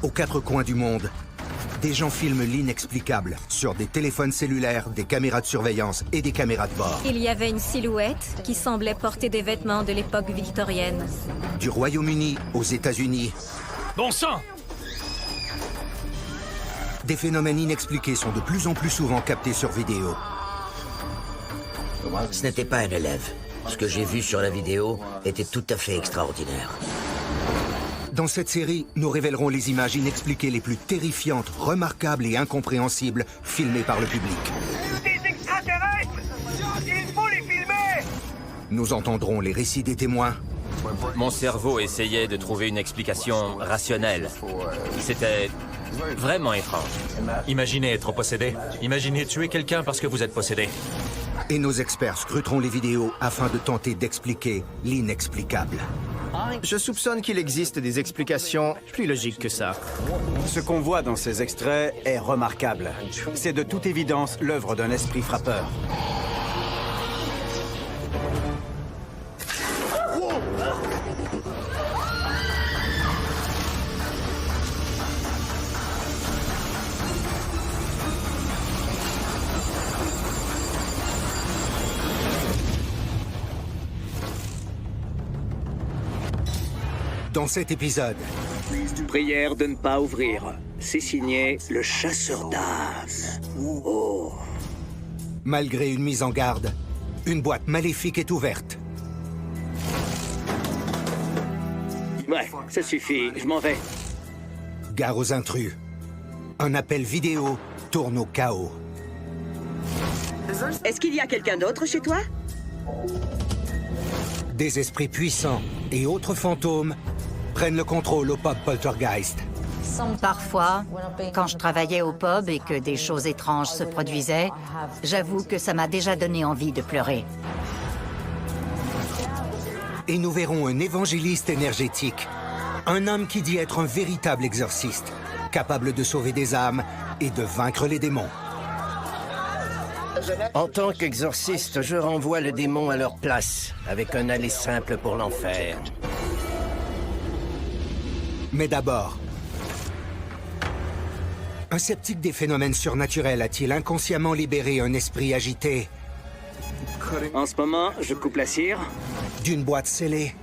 aux quatre coins du monde, des gens filment l'inexplicable sur des téléphones cellulaires, des caméras de surveillance et des caméras de bord. Il y avait une silhouette qui semblait porter des vêtements de l'époque victorienne. Du Royaume-Uni aux États-Unis, Bon sang! des phénomènes inexpliqués sont de plus en plus souvent captés sur vidéo. Ce n'était pas un élève. Ce que j'ai vu sur la vidéo était tout à fait extraordinaire. Dans cette série, nous révélerons les images inexpliquées les plus terrifiantes, remarquables et incompréhensibles filmées par le public. Des extraterrestres! Il faut les filmer! Nous entendrons les récits des témoins, Mon cerveau essayait de trouver une explication rationnelle. C'était vraiment étrange. Imaginez être possédé. Imaginez tuer quelqu'un parce que vous êtes possédé. et nos experts scruteront les vidéos afin de tenter d'expliquer l'inexplicable. Je soupçonne qu'il existe des explications plus logiques que ça. Ce qu'on voit dans ces extraits est remarquable. C'est de toute évidence l'œuvre d'un esprit frappeur. Dans cet épisode, Prière de ne pas ouvrir. C'est signé le chasseur d'âmes. Oh. malgré une mise en garde, une boîte maléfique est ouverte. Ouais, ça suffit, je m'en vais. Gare aux intrus. Un appel vidéo tourne au chaos. Est-ce qu'il y a quelqu'un d'autre chez toi? Des esprits puissants et autres fantômes prennent le contrôle au pub Poltergeist. Parfois, quand je travaillais au pub et que des choses étranges se produisaient, j'avoue que ça m'a déjà donné envie de pleurer. Et nous verrons un évangéliste énergétique. Un homme qui dit être un véritable exorciste, capable de sauver des âmes et de vaincre les démons. En tant qu'exorciste, je renvoie le démon à leur place, avec un aller simple pour l'enfer. Mais d'abord, un sceptique des phénomènes surnaturels a-t-il inconsciemment libéré un esprit agité En ce moment, je coupe la cire. d'une boîte scellée?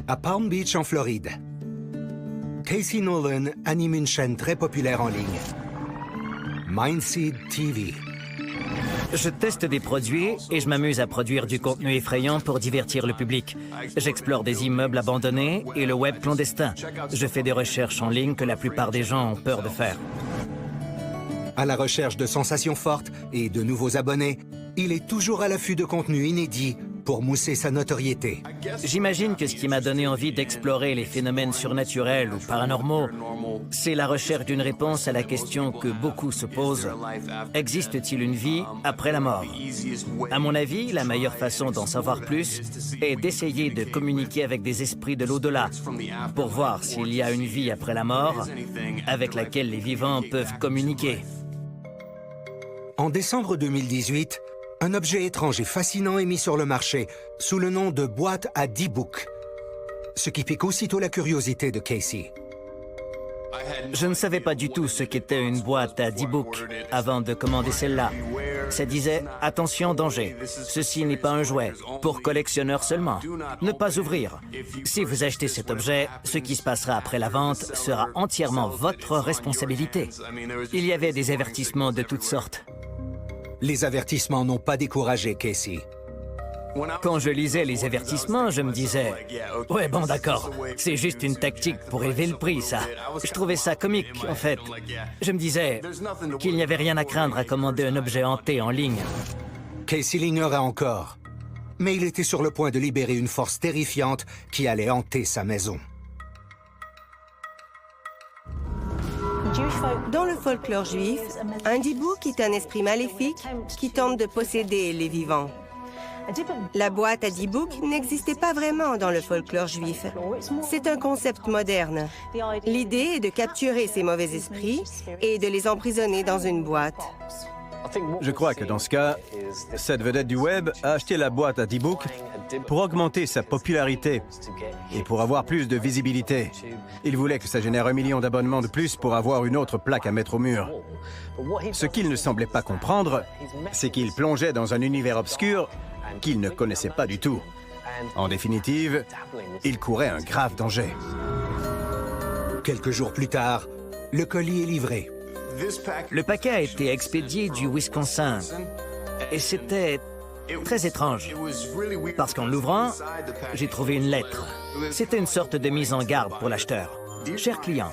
À Palm Beach, en Floride, Casey Nolan anime une chaîne très populaire en ligne, Mindseed TV. Je teste des produits et je m'amuse à produire du contenu effrayant pour divertir le public. J'explore des immeubles abandonnés et le web clandestin. Je fais des recherches en ligne que la plupart des gens ont peur de faire. À la recherche de sensations fortes et de nouveaux abonnés, il est toujours à l'affût de contenus inédits pour mousser sa notoriété. J'imagine que ce qui m'a donné envie d'explorer les phénomènes surnaturels ou paranormaux, c'est la recherche d'une réponse à la question que beaucoup se posent. Existe-t-il une vie après la mort? À mon avis, la meilleure façon d'en savoir plus est d'essayer de communiquer avec des esprits de l'au-delà pour voir s'il y a une vie après la mort avec laquelle les vivants peuvent communiquer. En décembre 2018, un objet étrange et fascinant est mis sur le marché sous le nom de boîte à 10 books, ce qui pique aussitôt la curiosité de Casey. Je ne savais pas du tout ce qu'était une boîte à 10 books avant de commander celle-là. Ça disait « Attention, danger. Ceci n'est pas un jouet. Pour collectionneurs seulement. Ne pas ouvrir. Si vous achetez cet objet, ce qui se passera après la vente sera entièrement votre responsabilité. » Il y avait des avertissements de toutes sortes. Les avertissements n'ont pas découragé Casey. Quand je lisais les avertissements, je me disais « Ouais, bon, d'accord, c'est juste une tactique pour élever le prix, ça. » Je trouvais ça comique, en fait. Je me disais qu'il n'y avait rien à craindre à commander un objet hanté en ligne. Casey l'ignorait encore, mais il était sur le point de libérer une force terrifiante qui allait hanter sa maison. Dans le folklore juif, un dibouk est un esprit maléfique qui tente de posséder les vivants. La boîte à dibouk n'existait pas vraiment dans le folklore juif. C'est un concept moderne. L'idée est de capturer ces mauvais esprits et de les emprisonner dans une boîte. Je crois que dans ce cas, cette vedette du web a acheté la boîte à D-Book pour augmenter sa popularité et pour avoir plus de visibilité. Il voulait que ça génère 1 million d'abonnements de plus pour avoir une autre plaque à mettre au mur. Ce qu'il ne semblait pas comprendre, c'est qu'il plongeait dans un univers obscur qu'il ne connaissait pas du tout. En définitive, il courait un grave danger. Quelques jours plus tard, le colis est livré. Le paquet a été expédié du Wisconsin et c'était très étrange parce qu'en l'ouvrant, j'ai trouvé une lettre. C'était une sorte de mise en garde pour l'acheteur. Cher client,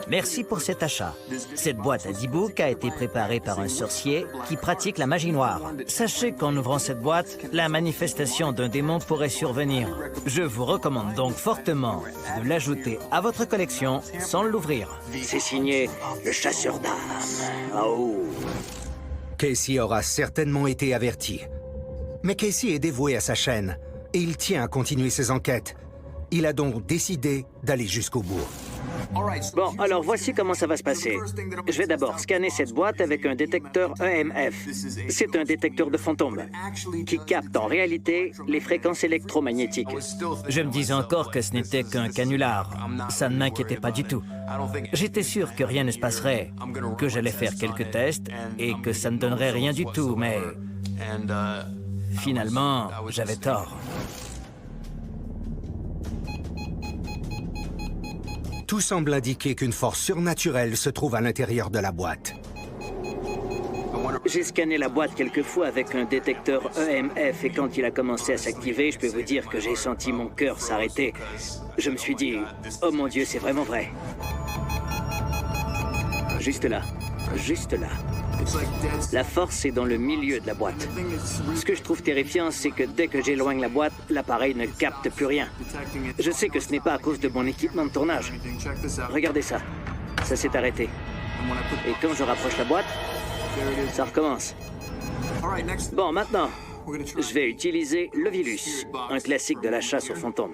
merci pour cet achat. Cette boîte à D-Book a été préparée par un sorcier qui pratique la magie noire. Sachez qu'en ouvrant cette boîte, la manifestation d'un démon pourrait survenir. Je vous recommande donc fortement de l'ajouter à votre collection sans l'ouvrir. C'est signé le chasseur d'âmes. Oh. Casey aura certainement été averti. Mais Casey est dévoué à sa chaîne et il tient à continuer ses enquêtes. Il a donc décidé d'aller jusqu'au bout. Bon, alors voici comment ça va se passer. Je vais d'abord scanner cette boîte avec un détecteur EMF. C'est un détecteur de fantômes qui capte en réalité les fréquences électromagnétiques. Je me disais encore que ce n'était qu'un canular. Ça ne m'inquiétait pas du tout. J'étais sûr que rien ne se passerait, que j'allais faire quelques tests et que ça ne donnerait rien du tout, mais finalement, j'avais tort. Tout semble indiquer qu'une force surnaturelle se trouve à l'intérieur de la boîte. J'ai scanné la boîte quelques fois avec un détecteur EMF et quand il a commencé à s'activer, je peux vous dire que j'ai senti mon cœur s'arrêter. Je me suis dit, oh mon Dieu, c'est vraiment vrai. Juste là, juste là. La force est dans le milieu de la boîte. Ce que je trouve terrifiant, c'est que dès que j'éloigne la boîte, l'appareil ne capte plus rien. Je sais que ce n'est pas à cause de mon équipement de tournage. Regardez ça. Ça s'est arrêté. Et quand je rapproche la boîte, ça recommence. Bon, maintenant, je vais utiliser l'Ovilus, un classique de la chasse aux fantômes.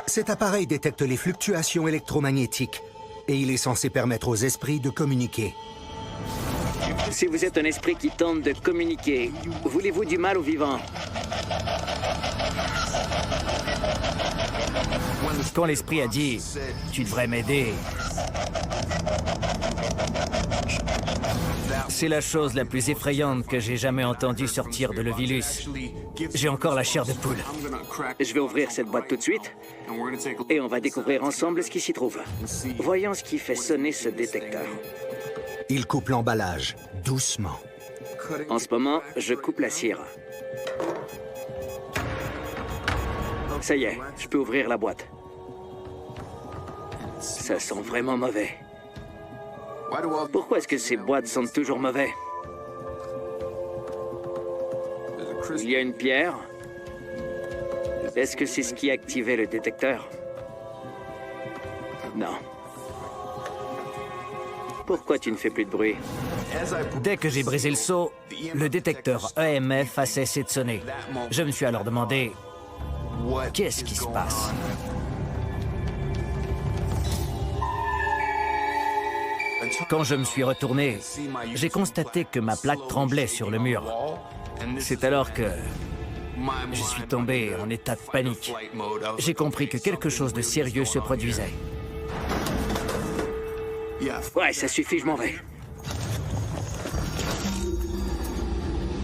Cet appareil détecte les fluctuations électromagnétiques et il est censé permettre aux esprits de communiquer. Si vous êtes un esprit qui tente de communiquer, voulez-vous du mal aux vivants? Quand l'esprit a dit « Tu devrais m'aider », c'est la chose la plus effrayante que j'ai jamais entendue sortir de l'Ovilus. J'ai encore la chair de poule. Je vais ouvrir cette boîte tout de suite et on va découvrir ensemble ce qui s'y trouve. Voyons ce qui fait sonner ce détecteur. Il coupe l'emballage, doucement. En ce moment, je coupe la cire. Ça y est, je peux ouvrir la boîte. Ça sent vraiment mauvais. Pourquoi est-ce que ces boîtes sentent toujours mauvais? Il y a une pierre. Est-ce que c'est ce qui activait le détecteur? Non. Pourquoi tu ne fais plus de bruit? Dès que j'ai brisé le seau, le détecteur EMF a cessé de sonner. Je me suis alors demandé, qu'est-ce qui se passe? Quand je me suis retourné, j'ai constaté que ma plaque tremblait sur le mur. C'est alors que je suis tombé en état de panique. J'ai compris que quelque chose de sérieux se produisait. Ouais, ça suffit, je m'en vais.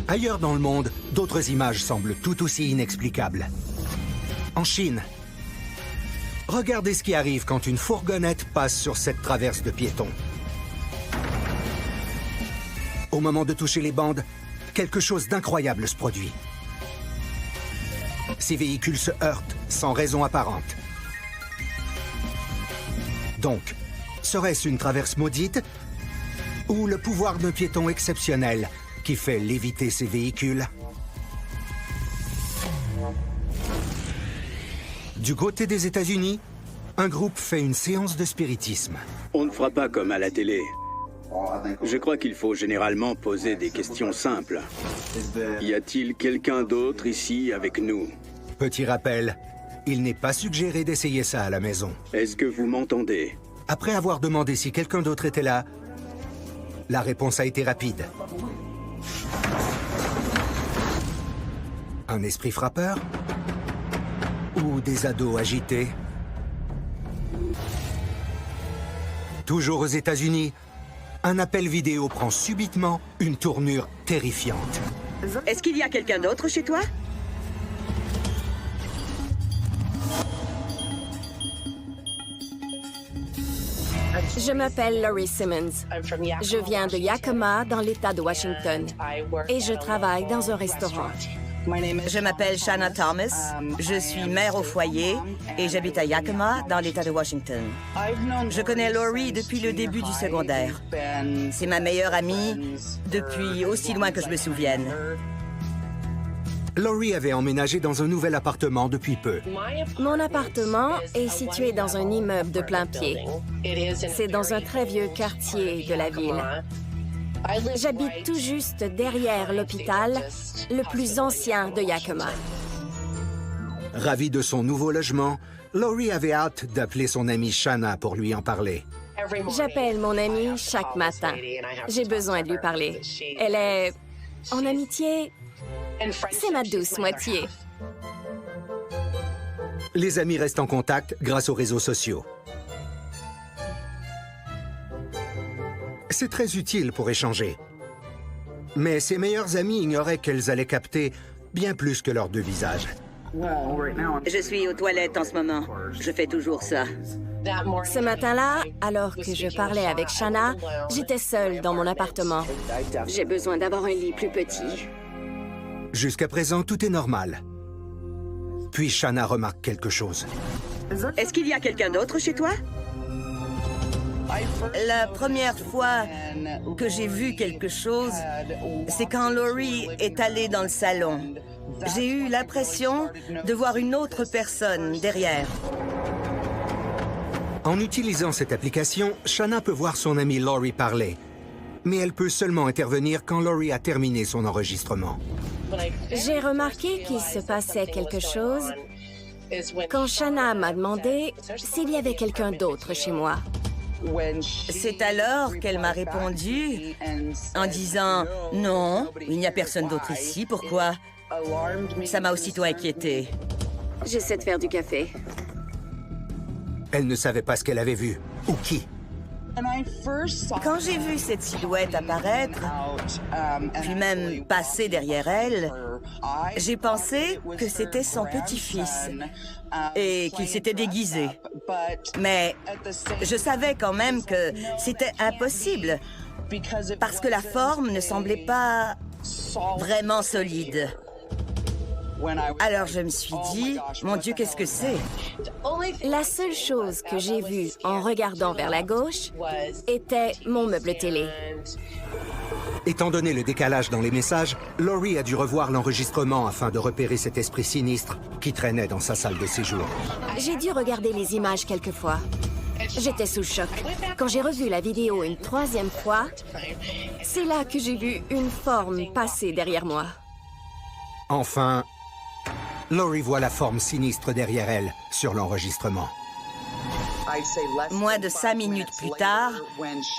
Ailleurs dans le monde, d'autres images semblent tout aussi inexplicables. En Chine, regardez ce qui arrive quand une fourgonnette passe sur cette traverse de piétons. Au moment de toucher les bandes, quelque chose d'incroyable se produit. Ces véhicules se heurtent sans raison apparente. Donc, serait-ce une traverse maudite ou le pouvoir d'un piéton exceptionnel qui fait léviter ces véhicules? Du côté des États-Unis, un groupe fait une séance de spiritisme. On ne fera pas comme à la télé. Je crois qu'il faut généralement poser des questions simples. Y a-t-il quelqu'un d'autre ici avec nous? Petit rappel, il n'est pas suggéré d'essayer ça à la maison. Est-ce que vous m'entendez? Après avoir demandé si quelqu'un d'autre était là, la réponse a été rapide. Un esprit frappeur? Ou des ados agités? Toujours aux États-Unis, un appel vidéo prend subitement une tournure terrifiante. Est-ce qu'il y a quelqu'un d'autre chez toi? Je m'appelle Laurie Simmons. Je viens de Yakima, dans l'État de Washington, et je travaille dans un restaurant. Je m'appelle Shanna Thomas. Je suis mère au foyer et j'habite à Yakima, dans l'État de Washington. Je connais Laurie depuis le début du secondaire. C'est ma meilleure amie depuis aussi loin que je me souvienne. Laurie avait emménagé dans un nouvel appartement depuis peu. Mon appartement est situé dans un immeuble de plain-pied. C'est dans un très vieux quartier de la ville. J'habite tout juste derrière l'hôpital, le plus ancien de Yakima. Ravie de son nouveau logement, Laurie avait hâte d'appeler son amie Shanna pour lui en parler. J'appelle mon amie chaque matin. J'ai besoin de lui parler. Elle est en amitié. C'est ma douce moitié. Les amis restent en contact grâce aux réseaux sociaux. C'est très utile pour échanger. Mais ses meilleures amies ignoraient qu'elles allaient capter bien plus que leurs deux visages. Je suis aux toilettes en ce moment. Je fais toujours ça. Ce matin-là, alors que je parlais avec Shanna, j'étais seule dans mon appartement. J'ai besoin d'avoir un lit plus petit. Jusqu'à présent, tout est normal. Puis Shanna remarque quelque chose. Est-ce qu'il y a quelqu'un d'autre chez toi? La première fois que j'ai vu quelque chose, c'est quand Laurie est allée dans le salon. J'ai eu l'impression de voir une autre personne derrière. En utilisant cette application, Shanna peut voir son amie Laurie parler. Mais elle peut seulement intervenir quand Laurie a terminé son enregistrement. J'ai remarqué qu'il se passait quelque chose quand Shanna m'a demandé s'il y avait quelqu'un d'autre chez moi. C'est alors qu'elle m'a répondu en disant « Non, il n'y a personne d'autre ici, pourquoi ?» Ça m'a aussitôt inquiétée. J'essaie de faire du café. Elle ne savait pas ce qu'elle avait vu, ou qui. Quand j'ai vu cette silhouette apparaître, puis même passer derrière elle, j'ai pensé que c'était son petit-fils et qu'il s'était déguisé. Mais je savais quand même que c'était impossible parce que la forme ne semblait pas vraiment solide. Alors je me suis dit, mon Dieu, qu'est-ce que c'est? La seule chose que j'ai vue en regardant vers la gauche était mon meuble télé. Étant donné le décalage dans les messages, Laurie a dû revoir l'enregistrement afin de repérer cet esprit sinistre qui traînait dans sa salle de séjour. J'ai dû regarder les images quelques fois. J'étais sous le choc. Quand j'ai revu la vidéo une troisième fois, c'est là que j'ai vu une forme passer derrière moi. Enfin, Laurie voit la forme sinistre derrière elle sur l'enregistrement. Moins de 5 minutes plus tard,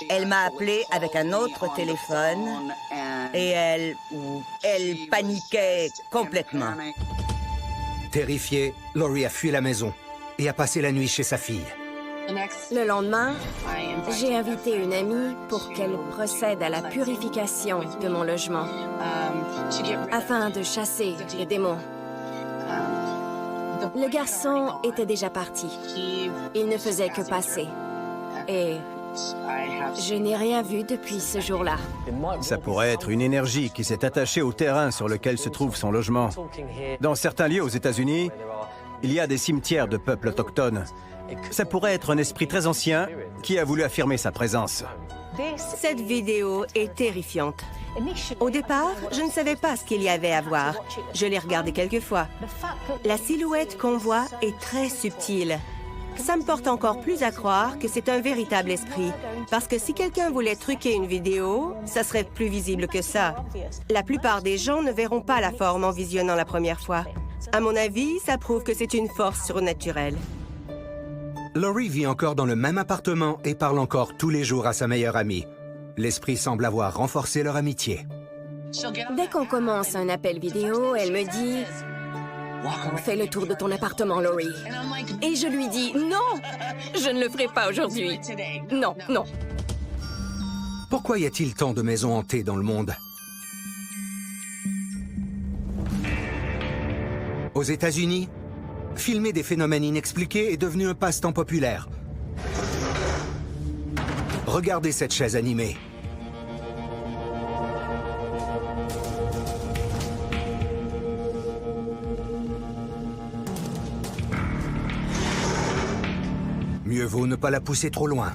elle m'a appelé avec un autre téléphone et elle paniquait complètement. Terrifiée, Laurie a fui la maison et a passé la nuit chez sa fille. Le lendemain, j'ai invité une amie pour qu'elle procède à la purification de mon logement afin de chasser les démons. Le garçon était déjà parti. Il ne faisait que passer. Et je n'ai rien vu depuis ce jour-là. Ça pourrait être une énergie qui s'est attachée au terrain sur lequel se trouve son logement. Dans certains lieux aux États-Unis, il y a des cimetières de peuples autochtones. Ça pourrait être un esprit très ancien qui a voulu affirmer sa présence. Cette vidéo est terrifiante. Au départ, je ne savais pas ce qu'il y avait à voir. Je l'ai regardée quelques fois. La silhouette qu'on voit est très subtile. Ça me porte encore plus à croire que c'est un véritable esprit. Parce que si quelqu'un voulait truquer une vidéo, ça serait plus visible que ça. La plupart des gens ne verront pas la forme en visionnant la première fois. À mon avis, ça prouve que c'est une force surnaturelle. Laurie vit encore dans le même appartement et parle encore tous les jours à sa meilleure amie. L'esprit semble avoir renforcé leur amitié. Dès qu'on commence un appel vidéo, elle me dit « Fais le tour de ton appartement, Laurie. » Et je lui dis « Non, je ne le ferai pas aujourd'hui. Non, non. » Pourquoi y a-t-il tant de maisons hantées dans le monde? Aux États-Unis, filmer des phénomènes inexpliqués est devenu un passe-temps populaire. Regardez cette chaise animée. Mieux vaut ne pas la pousser trop loin.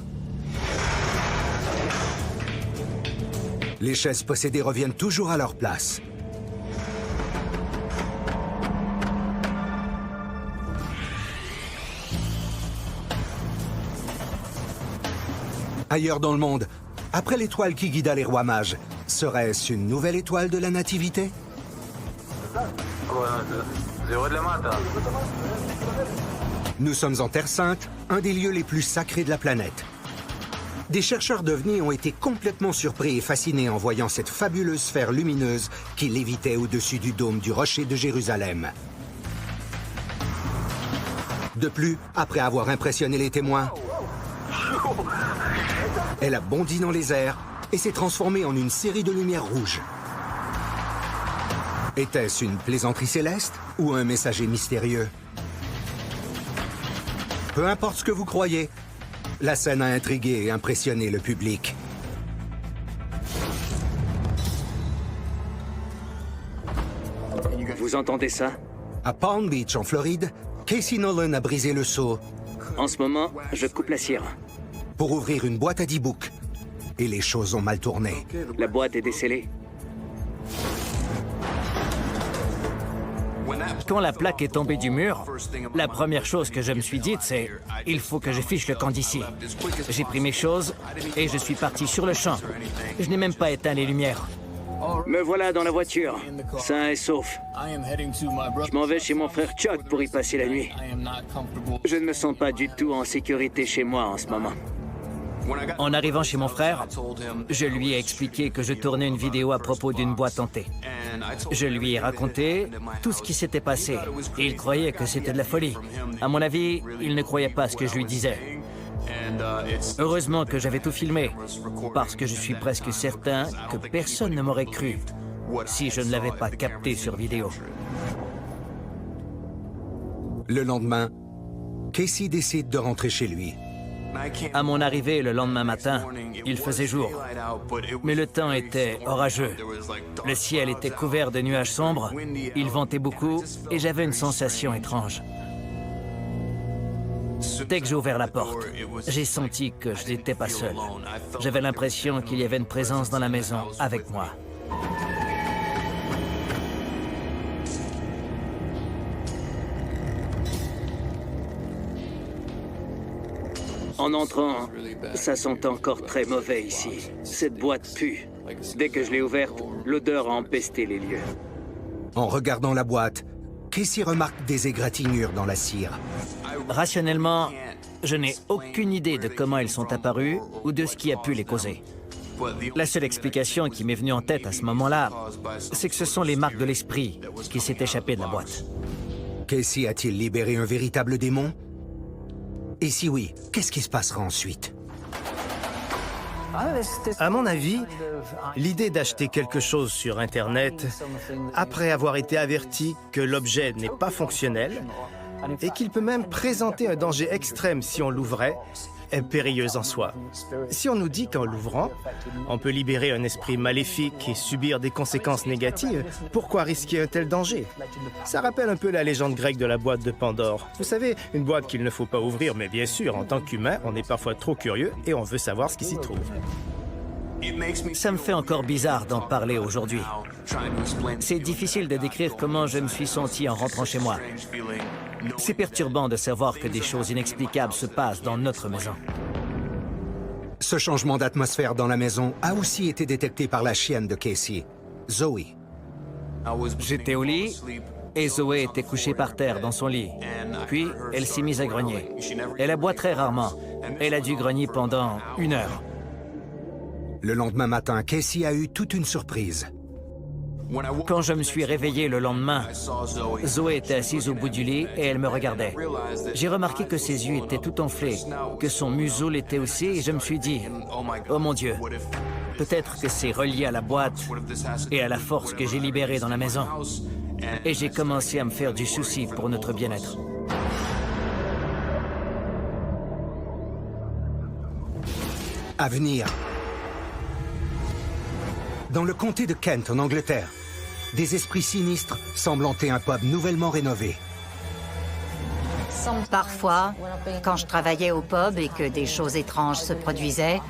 Les chaises possédées reviennent toujours à leur place. Ailleurs dans le monde, après l'étoile qui guida les rois mages, serait-ce une nouvelle étoile de la nativité? Nous sommes en Terre Sainte, un des lieux les plus sacrés de la planète. Des chercheurs d'OVNI ont été complètement surpris et fascinés en voyant cette fabuleuse sphère lumineuse qui lévitait au-dessus du dôme du rocher de Jérusalem. De plus, après avoir impressionné les témoins, elle a bondi dans les airs et s'est transformée en une série de lumières rouges. Était-ce une plaisanterie céleste ou un messager mystérieux? Peu importe ce que vous croyez, la scène a intrigué et impressionné le public. Vous entendez ça? À Palm Beach, en Floride, Casey Nolan a brisé le seau. En ce moment, je coupe la cire. Pour ouvrir une boîte à D-Book. Et les choses ont mal tourné. La boîte est décellée. Quand la plaque est tombée du mur, la première chose que je me suis dite, c'est « Il faut que je fiche le camp d'ici ». J'ai pris mes choses et je suis parti sur le champ. Je n'ai même pas éteint les lumières. Me voilà dans la voiture, sain et sauf. Je m'en vais chez mon frère Chuck pour y passer la nuit. Je ne me sens pas du tout en sécurité chez moi en ce moment. En arrivant chez mon frère, je lui ai expliqué que je tournais une vidéo à propos d'une boîte hantée. Je lui ai raconté tout ce qui s'était passé. Il croyait que c'était de la folie. À mon avis, il ne croyait pas ce que je lui disais. Heureusement que j'avais tout filmé, parce que je suis presque certain que personne ne m'aurait cru si je ne l'avais pas capté sur vidéo. Le lendemain, Casey décide de rentrer chez lui. À mon arrivée le lendemain matin, il faisait jour, mais le temps était orageux. Le ciel était couvert de nuages sombres, il ventait beaucoup et j'avais une sensation étrange. Dès que j'ai ouvert la porte, j'ai senti que je n'étais pas seul. J'avais l'impression qu'il y avait une présence dans la maison avec moi. En entrant, ça sent encore très mauvais ici. Cette boîte pue. Dès que je l'ai ouverte, l'odeur a empesté les lieux. En regardant la boîte, Casey remarque des égratignures dans la cire. Rationnellement, je n'ai aucune idée de comment elles sont apparues ou de ce qui a pu les causer. La seule explication qui m'est venue en tête à ce moment-là, c'est que ce sont les marques de l'esprit qui s'est échappé de la boîte. Casey a-t-il libéré un véritable démon? Et si oui, qu'est-ce qui se passera ensuite? À mon avis, l'idée d'acheter quelque chose sur Internet, après avoir été averti que l'objet n'est pas fonctionnel et qu'il peut même présenter un danger extrême si on l'ouvrait, est périlleuse en soi. Si on nous dit qu'en l'ouvrant, on peut libérer un esprit maléfique et subir des conséquences négatives, pourquoi risquer un tel danger? Ça rappelle un peu la légende grecque de la boîte de Pandore. Vous savez, une boîte qu'il ne faut pas ouvrir, mais bien sûr, en tant qu'humain, on est parfois trop curieux et on veut savoir ce qui s'y trouve. Ça me fait encore bizarre d'en parler aujourd'hui. C'est difficile de décrire comment je me suis senti en rentrant chez moi. C'est perturbant de savoir que des choses inexplicables se passent dans notre maison. Ce changement d'atmosphère dans la maison a aussi été détecté par la chienne de Casey, Zoe. J'étais au lit et Zoé était couchée par terre dans son lit. Puis, elle s'est mise à grogner. Elle aboie très rarement. Elle a dû grogner pendant 1 heure. Le lendemain matin, Casey a eu toute une surprise. Quand je me suis réveillé le lendemain, Zoé était assise au bout du lit et elle me regardait. J'ai remarqué que ses yeux étaient tout enflés, que son museau l'était aussi et je me suis dit, oh mon Dieu, peut-être que c'est relié à la boîte et à la force que j'ai libérée dans la maison. Et j'ai commencé à me faire du souci pour notre bien-être. À venir. Dans le comté de Kent, en Angleterre, des esprits sinistres semblent hanter un pub nouvellement rénové. Parfois, quand je travaillais au pub et que des choses étranges se produisaient,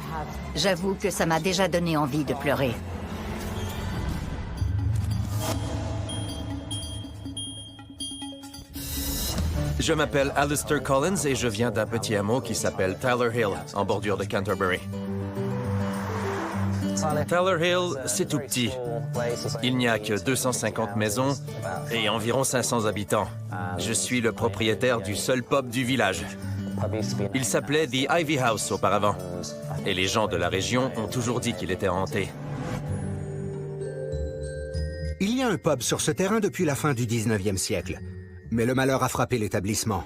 j'avoue que ça m'a déjà donné envie de pleurer. Je m'appelle Alistair Collins et je viens d'un petit hameau qui s'appelle Tyler Hill, en bordure de Canterbury. Tyler Hill, c'est tout petit. Il n'y a que 250 maisons et environ 500 habitants. Je suis le propriétaire du seul pub du village. Il s'appelait The Ivy House auparavant. Et les gens de la région ont toujours dit qu'il était hanté. Il y a un pub sur ce terrain depuis la fin du 19e siècle. Mais le malheur a frappé l'établissement.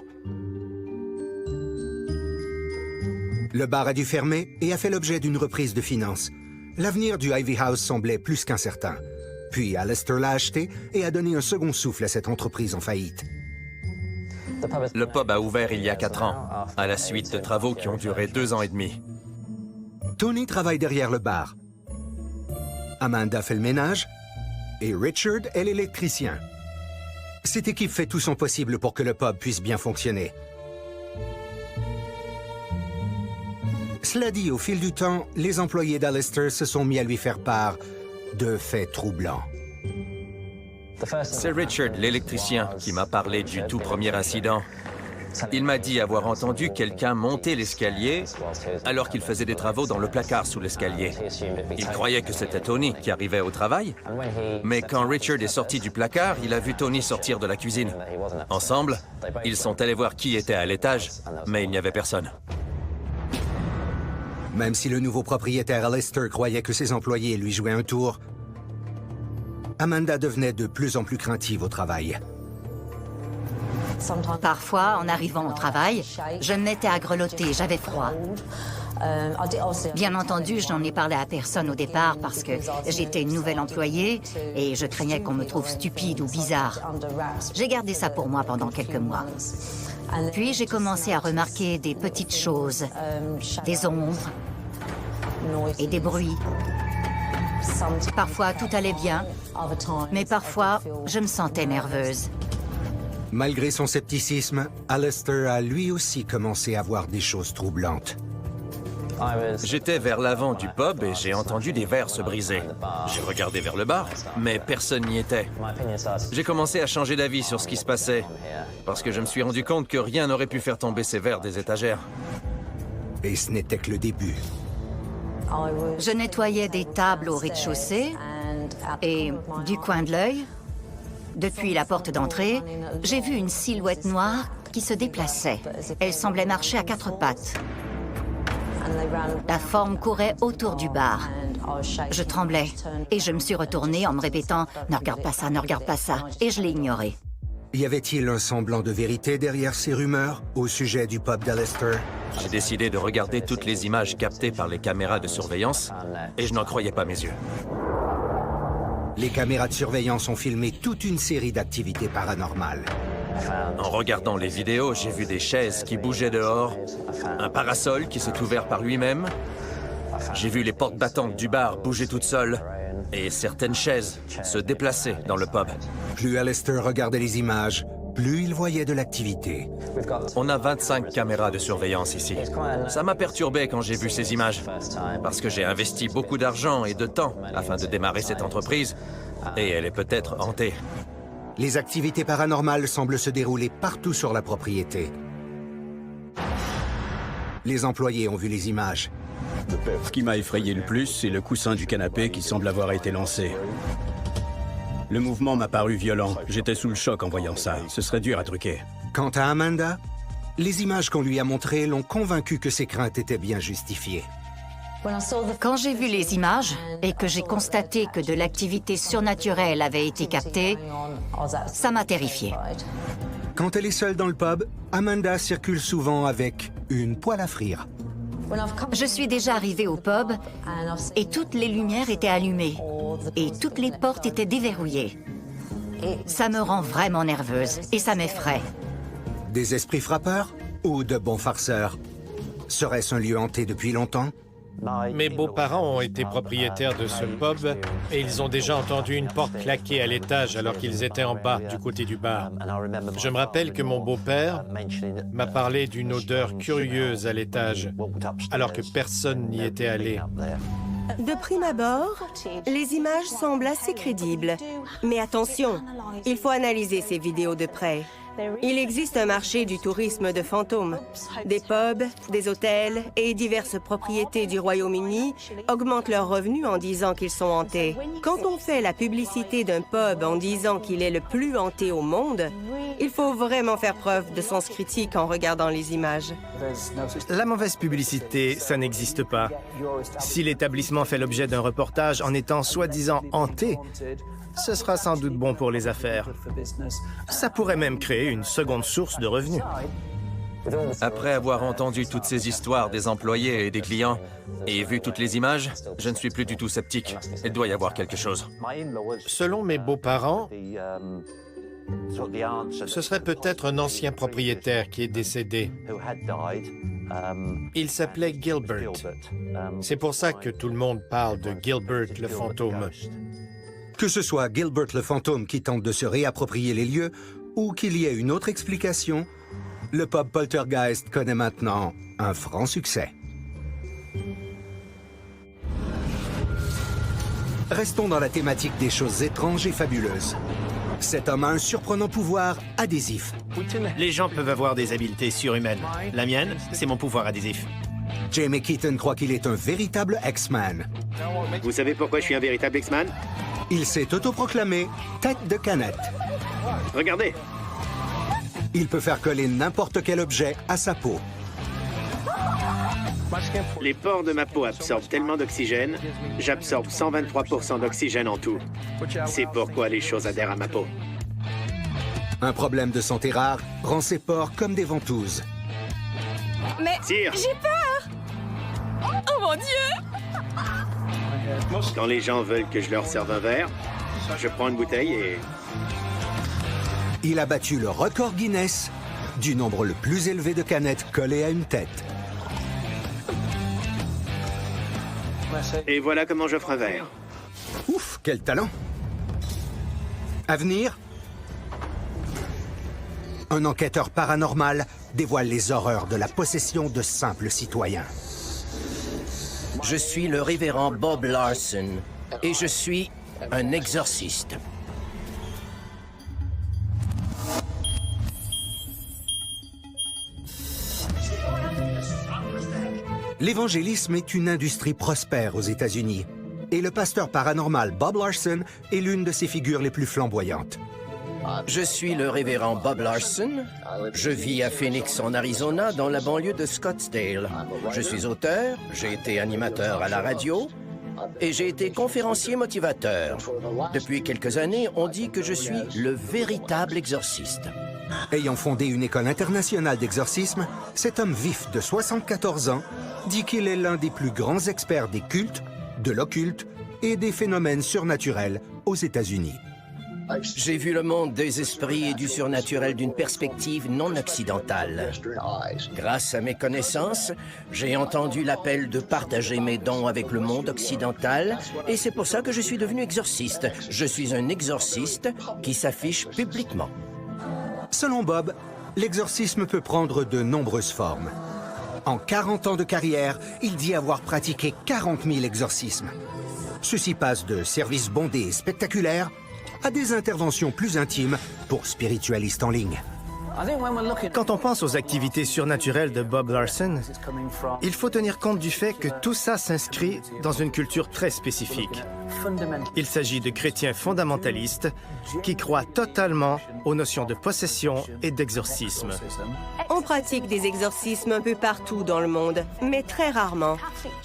Le bar a dû fermer et a fait l'objet d'une reprise de finances. L'avenir du Ivy House semblait plus qu'incertain. Puis Alistair l'a acheté et a donné un second souffle à cette entreprise en faillite. Le pub a ouvert il y a 4 ans, à la suite de travaux qui ont duré 2 ans et demi. Tony travaille derrière le bar. Amanda fait le ménage et Richard est l'électricien. Cette équipe fait tout son possible pour que le pub puisse bien fonctionner. Cela dit, au fil du temps, les employés d'Alistair se sont mis à lui faire part de faits troublants. C'est Richard, l'électricien, qui m'a parlé du tout premier incident. Il m'a dit avoir entendu quelqu'un monter l'escalier alors qu'il faisait des travaux dans le placard sous l'escalier. Il croyait que c'était Tony qui arrivait au travail, mais quand Richard est sorti du placard, il a vu Tony sortir de la cuisine. Ensemble, ils sont allés voir qui était à l'étage, mais il n'y avait personne. Même si le nouveau propriétaire Alistair croyait que ses employés lui jouaient un tour, Amanda devenait de plus en plus craintive au travail. Parfois, en arrivant au travail, je me mettais à grelotter, j'avais froid. Bien entendu, je n'en ai parlé à personne au départ parce que j'étais une nouvelle employée et je craignais qu'on me trouve stupide ou bizarre. J'ai gardé ça pour moi pendant quelques mois. Puis j'ai commencé à remarquer des petites choses, des ombres et des bruits. Parfois, tout allait bien, mais parfois, je me sentais nerveuse. Malgré son scepticisme, Alistair a lui aussi commencé à voir des choses troublantes. J'étais vers l'avant du pub et j'ai entendu des verres se briser. J'ai regardé vers le bar, mais personne n'y était. J'ai commencé à changer d'avis sur ce qui se passait, parce que je me suis rendu compte que rien n'aurait pu faire tomber ces verres des étagères. Et ce n'était que le début. Je nettoyais des tables au rez-de-chaussée et du coin de l'œil, depuis la porte d'entrée, j'ai vu une silhouette noire qui se déplaçait. Elle semblait marcher à 4 pattes. La forme courait autour du bar. Je tremblais et je me suis retournée en me répétant « Ne regarde pas ça, ne regarde pas ça » et je l'ai ignoré. Y avait-il un semblant de vérité derrière ces rumeurs au sujet du pub d'Alistair? J'ai décidé de regarder toutes les images captées par les caméras de surveillance et je n'en croyais pas mes yeux. Les caméras de surveillance ont filmé toute une série d'activités paranormales. En regardant les vidéos, j'ai vu des chaises qui bougeaient dehors, un parasol qui s'est ouvert par lui-même. J'ai vu les portes battantes du bar bouger toutes seules et certaines chaises se déplacer dans le pub. Plus Alistair regardait les images, plus il voyait de l'activité. On a 25 caméras de surveillance ici. Ça m'a perturbé quand j'ai vu ces images, parce que j'ai investi beaucoup d'argent et de temps afin de démarrer cette entreprise, et elle est peut-être hantée. Les activités paranormales semblent se dérouler partout sur la propriété. Les employés ont vu les images. Ce qui m'a effrayé le plus, c'est le coussin du canapé qui semble avoir été lancé. Le mouvement m'a paru violent. J'étais sous le choc en voyant ça. Ce serait dur à truquer. Quant à Amanda, les images qu'on lui a montrées l'ont convaincue que ses craintes étaient bien justifiées. Quand j'ai vu les images et que j'ai constaté que de l'activité surnaturelle avait été captée, ça m'a terrifiée. Quand elle est seule dans le pub, Amanda circule souvent avec une poêle à frire. Je suis déjà arrivée au pub et toutes les lumières étaient allumées et toutes les portes étaient déverrouillées. Ça me rend vraiment nerveuse et ça m'effraie. Des esprits frappeurs ou de bons farceurs? Serait-ce un lieu hanté depuis longtemps? Mes beaux-parents ont été propriétaires de ce pub et ils ont déjà entendu une porte claquer à l'étage alors qu'ils étaient en bas, du côté du bar. Je me rappelle que mon beau-père m'a parlé d'une odeur curieuse à l'étage, alors que personne n'y était allé. De prime abord, les images semblent assez crédibles. Mais attention, il faut analyser ces vidéos de près. Il existe un marché du tourisme de fantômes. Des pubs, des hôtels et diverses propriétés du Royaume-Uni augmentent leurs revenus en disant qu'ils sont hantés. Quand on fait la publicité d'un pub en disant qu'il est le plus hanté au monde, il faut vraiment faire preuve de sens critique en regardant les images. La mauvaise publicité, ça n'existe pas. Si l'établissement fait l'objet d'un reportage en étant soi-disant hanté, ce sera sans doute bon pour les affaires. Ça pourrait même créer une seconde source de revenus. Après avoir entendu toutes ces histoires des employés et des clients et vu toutes les images, je ne suis plus du tout sceptique. Il doit y avoir quelque chose. Selon mes beaux-parents, ce serait peut-être un ancien propriétaire qui est décédé. Il s'appelait Gilbert. C'est pour ça que tout le monde parle de Gilbert le fantôme. Que ce soit Gilbert le fantôme qui tente de se réapproprier les lieux ou qu'il y ait une autre explication, le pub Poltergeist connaît maintenant un franc succès. Restons dans la thématique des choses étranges et fabuleuses. Cet homme a un surprenant pouvoir adhésif. Les gens peuvent avoir des habiletés surhumaines. La mienne, c'est mon pouvoir adhésif. Jamie Keaton croit qu'il est un véritable X-Man. Vous savez pourquoi je suis un véritable X-Man? Il s'est autoproclamé tête de canette. Regardez! Il peut faire coller n'importe quel objet à sa peau. Les pores de ma peau absorbent tellement d'oxygène, j'absorbe 123% d'oxygène en tout. C'est pourquoi les choses adhèrent à ma peau. Un problème de santé rare rend ses pores comme des ventouses. Mais Tire. j'ai peur! Oh mon Dieu! Quand les gens veulent que je leur serve un verre, je prends une bouteille et... Il a battu le record Guinness du nombre le plus élevé de canettes collées à une tête. Et voilà comment j'offre un verre. Ouf, quel talent! À venir, un enquêteur paranormal dévoile les horreurs de la possession de simples citoyens. Je suis le révérend Bob Larson et je suis un exorciste. L'évangélisme est une industrie prospère aux États-Unis et le pasteur paranormal Bob Larson est l'une de ses figures les plus flamboyantes. Je suis le révérend Bob Larson. Je vis à Phoenix, en Arizona, dans la banlieue de Scottsdale. Je suis auteur, j'ai été animateur à la radio et j'ai été conférencier motivateur. Depuis quelques années, on dit que je suis le véritable exorciste. Ayant fondé une école internationale d'exorcisme, cet homme vif de 74 ans dit qu'il est l'un des plus grands experts des cultes, de l'occulte et des phénomènes surnaturels aux États-Unis. J'ai vu le monde des esprits et du surnaturel d'une perspective non occidentale. Grâce à mes connaissances, j'ai entendu l'appel de partager mes dons avec le monde occidental et c'est pour ça que je suis devenu exorciste. Je suis un exorciste qui s'affiche publiquement. Selon Bob, l'exorcisme peut prendre de nombreuses formes. En 40 ans de carrière, il dit avoir pratiqué 40 000 exorcismes. Ceci passe de services bondés et spectaculaires à des interventions plus intimes pour spiritualistes en ligne. Quand on pense aux activités surnaturelles de Bob Larson, il faut tenir compte du fait que tout ça s'inscrit dans une culture très spécifique. Il s'agit de chrétiens fondamentalistes qui croient totalement aux notions de possession et d'exorcisme. On pratique des exorcismes un peu partout dans le monde, mais très rarement.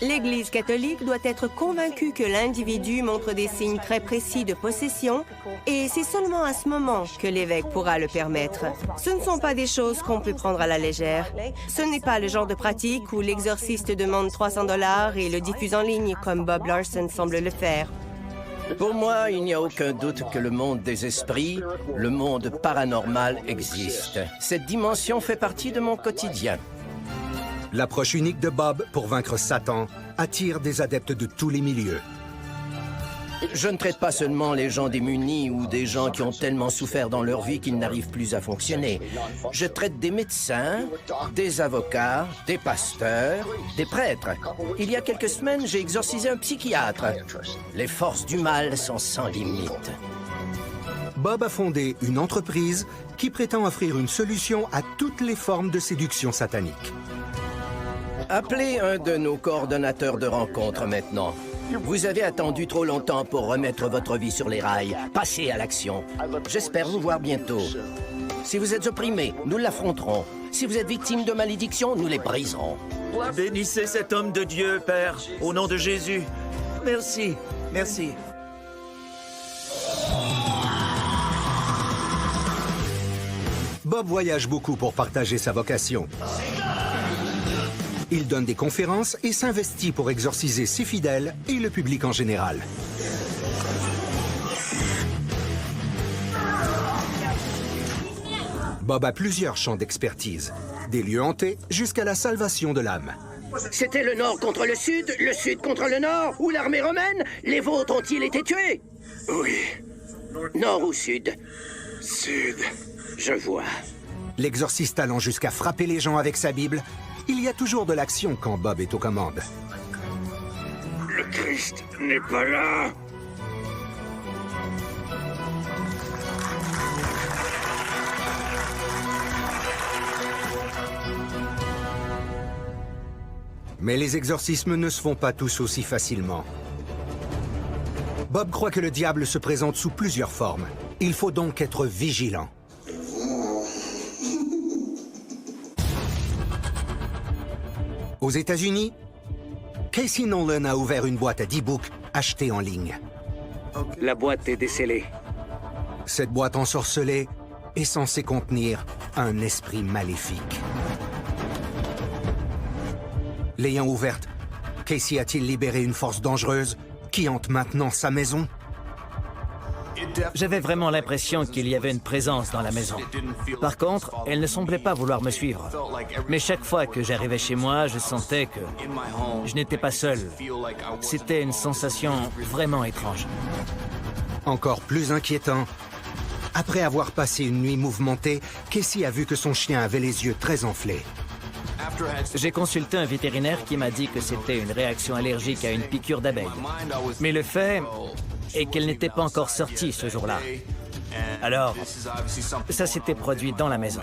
L'Église catholique doit être convaincue que l'individu montre des signes très précis de possession, et c'est seulement à ce moment que l'évêque pourra le permettre. Ce ne sont pas des choses qu'on peut prendre à la légère. Ce n'est pas le genre de pratique où l'exorciste demande 300 $ et le diffuse en ligne, comme Bob Larson semble le faire. Pour moi, il n'y a aucun doute que le monde des esprits, le monde paranormal existe. Cette dimension fait partie de mon quotidien. L'approche unique de Bob pour vaincre Satan attire des adeptes de tous les milieux. Je ne traite pas seulement les gens démunis ou des gens qui ont tellement souffert dans leur vie qu'ils n'arrivent plus à fonctionner. Je traite des médecins, des avocats, des pasteurs, des prêtres. Il y a quelques semaines, j'ai exorcisé un psychiatre. Les forces du mal sont sans limite. Bob a fondé une entreprise qui prétend offrir une solution à toutes les formes de séduction satanique. Appelez un de nos coordonnateurs de rencontres maintenant. Vous avez attendu trop longtemps pour remettre votre vie sur les rails. Passez à l'action. J'espère vous voir bientôt. Si vous êtes opprimé, nous l'affronterons. Si vous êtes victime de malédictions, nous les briserons. Bénissez cet homme de Dieu, Père, au nom de Jésus. Merci, merci. Bob voyage beaucoup pour partager sa vocation. Il donne des conférences et s'investit pour exorciser ses fidèles et le public en général. Bob a plusieurs champs d'expertise, des lieux hantés jusqu'à la salvation de l'âme. C'était le nord contre le sud contre le nord, ou l'armée romaine? Les vôtres ont-ils été tués? Oui. Nord ou sud? Sud. Je vois. L'exorciste allant jusqu'à frapper les gens avec sa Bible, il y a toujours de l'action quand Bob est aux commandes. Le Christ n'est pas là. Mais les exorcismes ne se font pas tous aussi facilement. Bob croit que le diable se présente sous plusieurs formes. Il faut donc être vigilant. Aux États-Unis, Casey Nolan a ouvert une boîte à d'e-books achetée en ligne. La boîte est décellée. Cette boîte ensorcelée est censée contenir un esprit maléfique. L'ayant ouverte, Casey a-t-il libéré une force dangereuse qui hante maintenant sa maison? J'avais vraiment l'impression qu'il y avait une présence dans la maison. Par contre, elle ne semblait pas vouloir me suivre. Mais chaque fois que j'arrivais chez moi, je sentais que je n'étais pas seul. C'était une sensation vraiment étrange. Encore plus inquiétant, après avoir passé une nuit mouvementée, Casey a vu que son chien avait les yeux très enflés. J'ai consulté un vétérinaire qui m'a dit que c'était une réaction allergique à une piqûre d'abeille. Mais le fait est qu'elle n'était pas encore sortie ce jour-là. Alors, ça s'était produit dans la maison.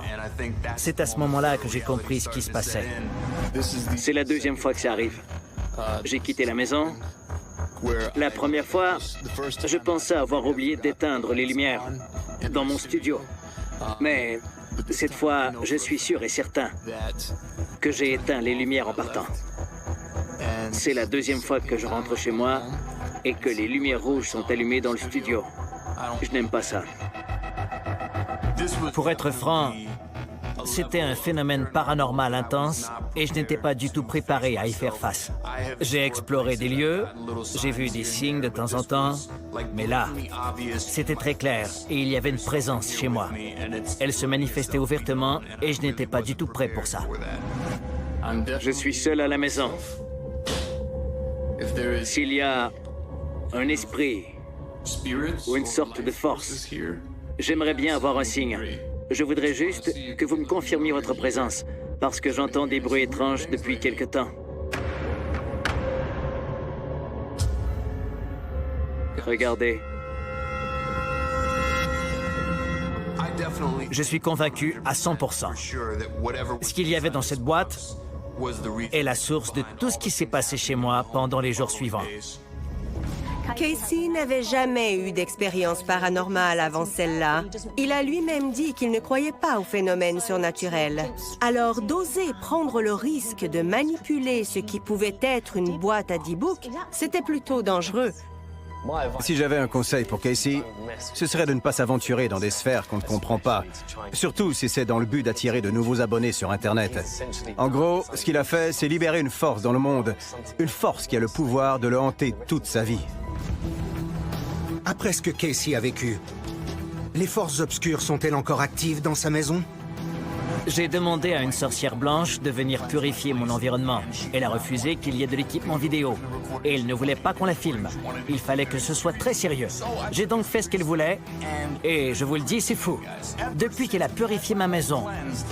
C'est à ce moment-là que j'ai compris ce qui se passait. C'est la deuxième fois que ça arrive. J'ai quitté la maison. La première fois, je pensais avoir oublié d'éteindre les lumières dans mon studio. Mais cette fois, je suis sûr et certain que j'ai éteint les lumières en partant. C'est la deuxième fois que je rentre chez moi et que les lumières rouges sont allumées dans le studio. Je n'aime pas ça. Pour être franc, c'était un phénomène paranormal intense et je n'étais pas du tout préparé à y faire face. J'ai exploré des lieux, j'ai vu des signes de temps en temps, mais là, c'était très clair et il y avait une présence chez moi. Elle se manifestait ouvertement et je n'étais pas du tout prêt pour ça. Je suis seul à la maison. S'il y a un esprit ou une sorte de force, j'aimerais bien avoir un signe. Je voudrais juste que vous me confirmiez votre présence, parce que j'entends des bruits étranges depuis quelque temps. Regardez. Je suis convaincu à 100%. Ce qu'il y avait dans cette boîte est la source de tout ce qui s'est passé chez moi pendant les jours suivants. Casey n'avait jamais eu d'expérience paranormale avant celle-là. Il a lui-même dit qu'il ne croyait pas aux phénomènes surnaturels. Alors, d'oser prendre le risque de manipuler ce qui pouvait être une boîte à 10 books, c'était plutôt dangereux. Si j'avais un conseil pour Casey, ce serait de ne pas s'aventurer dans des sphères qu'on ne comprend pas. Surtout si c'est dans le but d'attirer de nouveaux abonnés sur Internet. En gros, ce qu'il a fait, c'est libérer une force dans le monde. Une force qui a le pouvoir de le hanter toute sa vie. Après ce que Casey a vécu, les forces obscures sont-elles encore actives dans sa maison? J'ai demandé à une sorcière blanche de venir purifier mon environnement. Elle a refusé qu'il y ait de l'équipement vidéo. Et elle ne voulait pas qu'on la filme. Il fallait que ce soit très sérieux. J'ai donc fait ce qu'elle voulait. Et je vous le dis, c'est fou. Depuis qu'elle a purifié ma maison,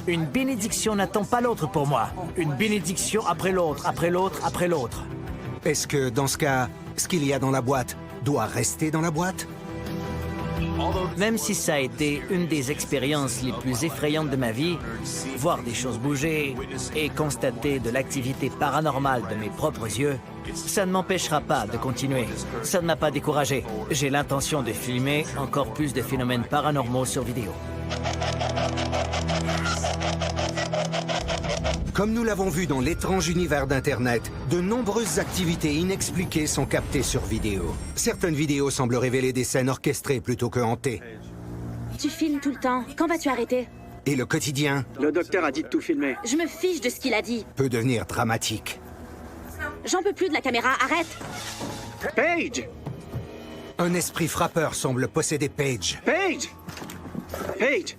une bénédiction n'attend pas l'autre pour moi. Une bénédiction après l'autre, après l'autre, après l'autre. Est-ce que, dans ce cas, ce qu'il y a dans la boîte doit rester dans la boîte? Même si ça a été une des expériences les plus effrayantes de ma vie, voir des choses bouger et constater de l'activité paranormale de mes propres yeux, ça ne m'empêchera pas de continuer. Ça ne m'a pas découragé. J'ai l'intention de filmer encore plus de phénomènes paranormaux sur vidéo. Comme nous l'avons vu dans l'étrange univers d'Internet, de nombreuses activités inexpliquées sont captées sur vidéo. Certaines vidéos semblent révéler des scènes orchestrées plutôt que hantées. Tu filmes tout le temps. Quand vas-tu arrêter? Et le quotidien Le docteur a dit de tout filmer. Je me fiche de ce qu'il a dit. peut devenir dramatique. J'en peux plus de la caméra, arrête! Paige! Un esprit frappeur semble posséder Paige. Paige! Paige!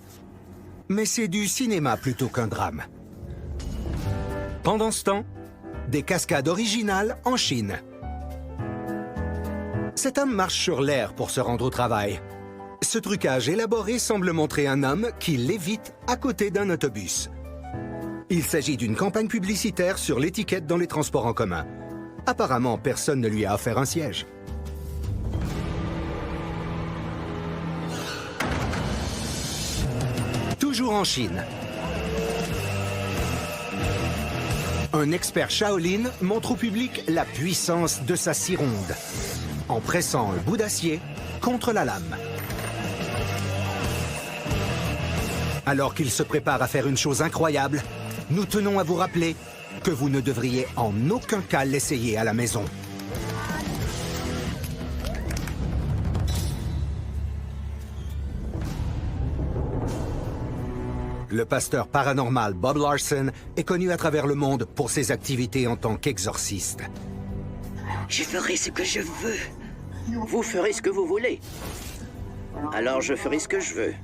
Mais c'est du cinéma plutôt qu'un drame. Pendant ce temps, des cascades originales en Chine. Cet homme marche sur l'air pour se rendre au travail. Ce trucage élaboré semble montrer un homme qui lévite à côté d'un autobus. Il s'agit d'une campagne publicitaire sur l'étiquette dans les transports en commun. Apparemment, personne ne lui a offert un siège. Toujours en Chine. Un expert Shaolin montre au public la puissance de sa scie ronde, en pressant un bout d'acier contre la lame. Alors qu'il se prépare à faire une chose incroyable, nous tenons à vous rappeler que vous ne devriez en aucun cas l'essayer à la maison. Le pasteur paranormal Bob Larson est connu à travers le monde pour ses activités en tant qu'exorciste. Je ferai ce que je veux. Vous ferez ce que vous voulez. Alors je ferai ce que je veux.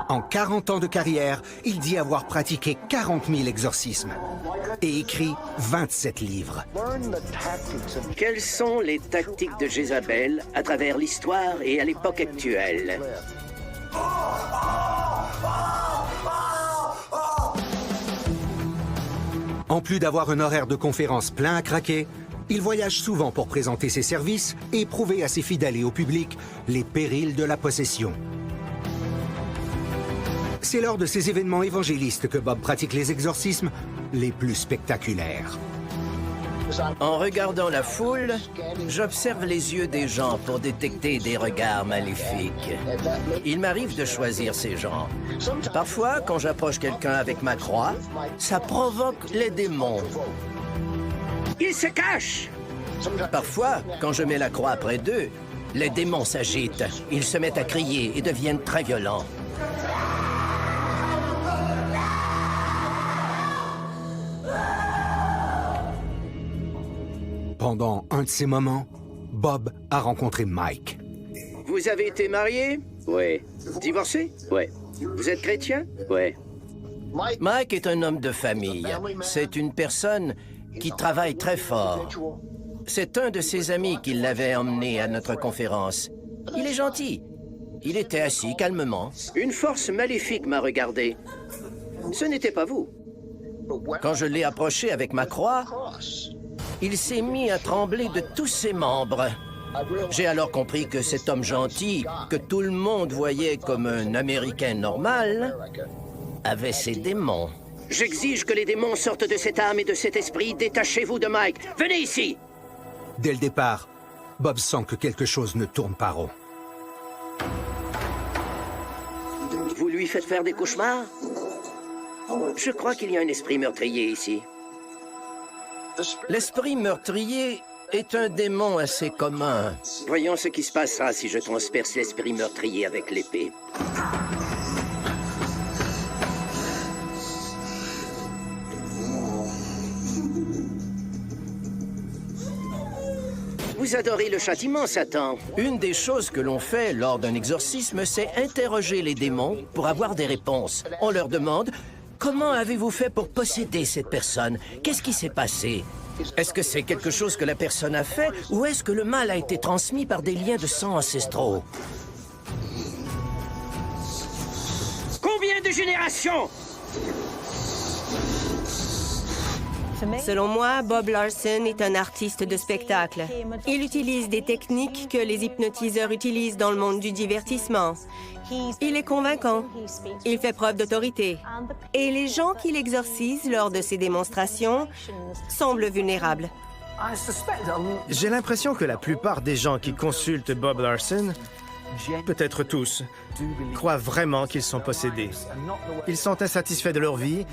En 40 ans de carrière, il dit avoir pratiqué 40 000 exorcismes et écrit 27 livres. Quelles sont les tactiques de Jézabel à travers l'histoire et à l'époque actuelle? En plus d'avoir un horaire de conférence plein à craquer, il voyage souvent pour présenter ses services et prouver à ses fidèles et au public les périls de la possession. C'est lors de ces événements évangélistes que Bob pratique les exorcismes les plus spectaculaires. En regardant la foule, j'observe les yeux des gens pour détecter des regards maléfiques. Il m'arrive de choisir ces gens. Parfois, quand j'approche quelqu'un avec ma croix, ça provoque les démons. Ils se cachent! Parfois, quand je mets la croix près d'eux, les démons s'agitent. Ils se mettent à crier et deviennent très violents. Pendant un de ces moments, Bob a rencontré Mike. Vous avez été marié? Ouais. Divorcé? Ouais. Vous êtes chrétien? Ouais. Mike est un homme de famille. C'est une personne qui travaille très fort. C'est un de ses amis qui l'avait emmené à notre conférence. Il est gentil. Il était assis calmement. Une force maléfique m'a regardé. Ce n'était pas vous. Quand je l'ai approché avec ma croix, il s'est mis à trembler de tous ses membres. J'ai alors compris que cet homme gentil, que tout le monde voyait comme un Américain normal, avait ses démons. J'exige que les démons sortent de cette âme et de cet esprit. Détachez-vous de Mike. Venez ici! Dès le départ, Bob sent que quelque chose ne tourne pas rond. Vous lui faites faire des cauchemars? Je crois qu'il y a un esprit meurtrier ici. L'esprit meurtrier est un démon assez commun. Voyons ce qui se passera si je transperce l'esprit meurtrier avec l'épée. Vous adorez le châtiment, Satan. Une des choses que l'on fait lors d'un exorcisme, c'est interroger les démons pour avoir des réponses. On leur demande « Comment avez-vous fait pour posséder cette personne? Qu'est-ce qui s'est passé? Est-ce que c'est quelque chose que la personne a fait ou est-ce que le mal a été transmis par des liens de sang ancestraux? » Combien de générations? Selon moi, Bob Larson est un artiste de spectacle. Il utilise des techniques que les hypnotiseurs utilisent dans le monde du divertissement. Il est convaincant. Il fait preuve d'autorité. Et les gens qui l'exorcisent lors de ses démonstrations semblent vulnérables. J'ai l'impression que la plupart des gens qui consultent Bob Larson, peut-être tous, croient vraiment qu'ils sont possédés. Ils sont insatisfaits de leur vie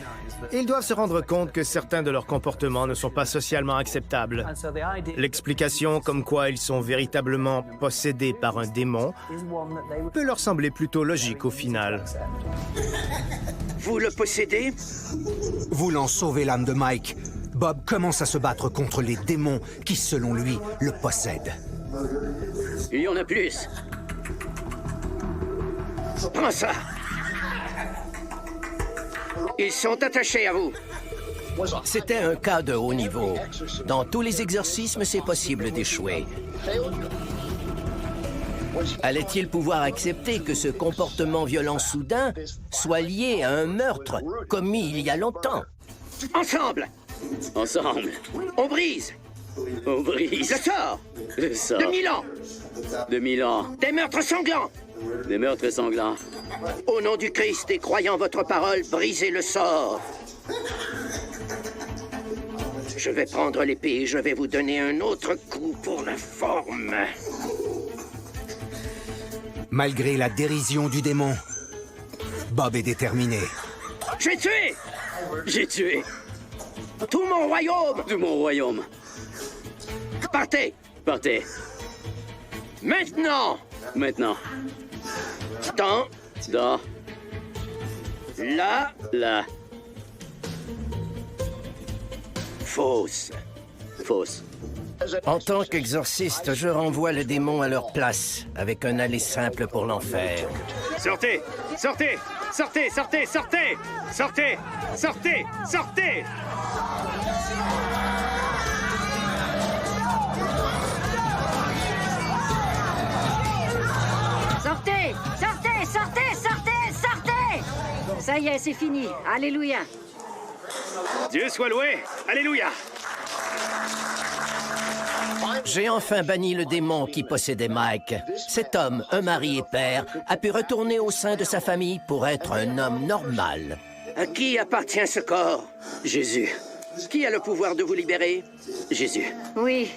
et ils doivent se rendre compte que certains de leurs comportements ne sont pas socialement acceptables. L'explication comme quoi ils sont véritablement possédés par un démon peut leur sembler plutôt logique au final. Vous le possédez? Voulant sauver l'âme de Mike, Bob commence à se battre contre les démons qui, selon lui, le possèdent. Il y en a plus. Prends ça! Ils sont attachés à vous. C'était un cas de haut niveau. Dans tous les exorcismes, c'est possible d'échouer. Allait-il pouvoir accepter que ce comportement violent soudain soit lié à un meurtre commis il y a longtemps? Ensemble! Ensemble. On brise! On brise. Le sort! Le sort. De 1000 ans! De 1000 ans. Des meurtres sanglants! Des meurtres sanglants. Au nom du Christ et croyant votre parole, brisez le sort. Je vais prendre l'épée et je vais vous donner un autre coup pour la forme. Malgré la dérision du démon, Bob est déterminé. J'ai tué! J'ai tué. Tout mon royaume! Tout mon royaume. Partez! Partez. Maintenant! Maintenant. Dans. Dans. Là. Là. Fausse. Fausse. En tant qu'exorciste, je renvoie le démon à leur place, avec un aller simple pour l'enfer. Sortez! Sortez! Sortez! Sortez! Sortez! Sortez! Sortez! Sortez! Sortez! Sortez! Sortez! Sortez! Sortez! Ça y est, c'est fini. Alléluia. Dieu soit loué! Alléluia! J'ai enfin banni le démon qui possédait Mike. Cet homme, un mari et père, a pu retourner au sein de sa famille pour être un homme normal. À qui appartient ce corps? Jésus. Qui a le pouvoir de vous libérer? Jésus. Oui.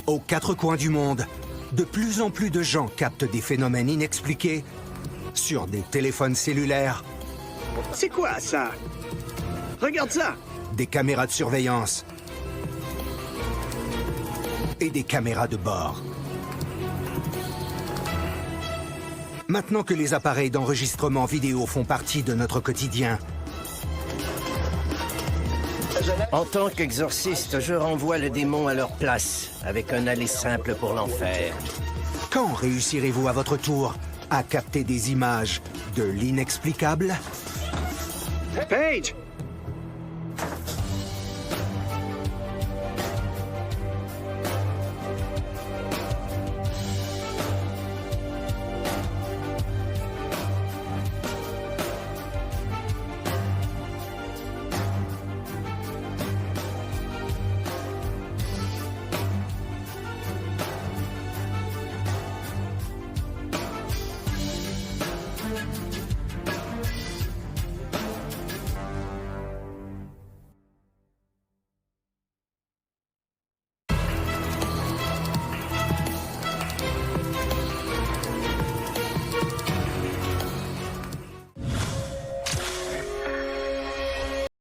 Aux quatre coins du monde, de plus en plus de gens captent des phénomènes inexpliqués sur des téléphones cellulaires. C'est quoi, ça? Regarde ça! Des caméras de surveillance et des caméras de bord. Maintenant que les appareils d'enregistrement vidéo font partie de notre quotidien, en tant qu'exorciste, je renvoie le démon à leur place, avec un aller simple pour l'enfer. quand réussirez-vous à votre tour à capter des images de l'inexplicable? Paige!